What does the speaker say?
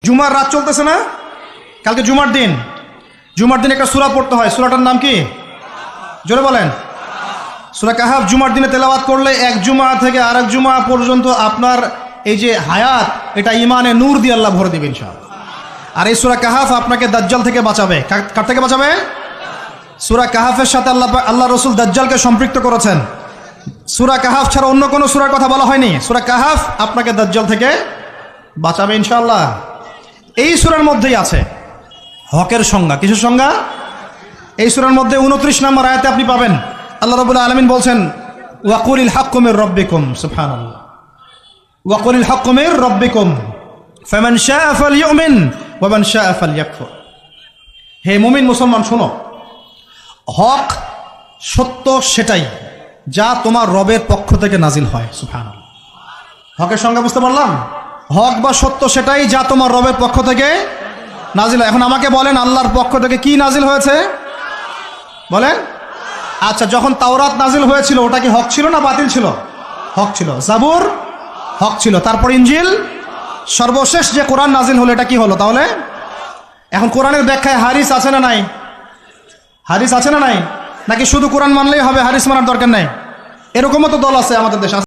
জুমার রাত চলতেছে না, কালকে জুমার দিন। জুমার দিন একটা সূরা পড়তে হয়, সূরাটার নাম কি? জোরে বলেন। সূরা কাহাফ জুমার দিনে তেলাওয়াত করলে এক জুমা থেকে আরেক জুমা পর্যন্ত আপনার এই যে হায়াত, এটা ইমানে নূর দিয়ে আল্লাহ ভরে দিবেন ইনশাআল্লাহ। আর এই সূরা কাহাফ আপনাকে দাজ্জাল থেকে বাঁচাবে। কার থেকে বাঁচাবে? সূরা কাহাফের সাথে আল্লাহ রসুল দাজ্জালকে সম্পৃক্ত করেছেন। সূরা কাহাফ ছাড়া অন্য কোনো সূরার কথা বলা হয়নি। সূরা কাহাফ আপনাকে দাজ্জাল থেকে বাঁচাবে ইনশাআল্লাহ। এই সূরার মধ্যেই আছে হকের সংজ্ঞা। কিসের সংজ্ঞা? এই সূরার মধ্যে 29 নম্বর আয়াতে আপনি পাবেন আল্লাহ রাব্বুল আলামিন বলছেন, ওয়াকুলিল হাক্কু মির রাব্বিকুম, সুবহানাল্লাহ, ওয়াকুলিল হাক্কু মির রাব্বিকুম ফামান শাআ ফালইউমিন ওয়া মান শাআ ফালইয়াকফুর। হে মুমিন মুসলমান শোনো, হক সত্য সেটাই যা তোমার রবের পক্ষ থেকে নাজিল হয়। সুবহানাল্লাহ। হকের সংজ্ঞা বুঝতে পারলাম? হক বা সত্য সেটাই যা তোমার রবের পক্ষ থেকে নাজিল হয়। এখন আমাকে বলেন, আল্লাহর পক্ষ থেকে কি নাজিল হয়েছে বলেন? আচ্ছা, যখন তাওরাত নাজিল হয়েছিল ওটা কি হক ছিল না বাতিল ছিল? হক ছিল। জাবুর হক ছিল। তারপর ইনজিল, সর্বশেষ যে কোরআন নাজিল হলো এটা কি হলো তাহলে? এখন কোরআনের ব্যাখ্যায় হাদিস আছে না নাই? হাদিস আছে না নাই? নাকি শুধু কোরআন মানলেই হবে, হাদিস মানার দরকার নাই? এরকমও তো দল আছে আমাদের দেশে।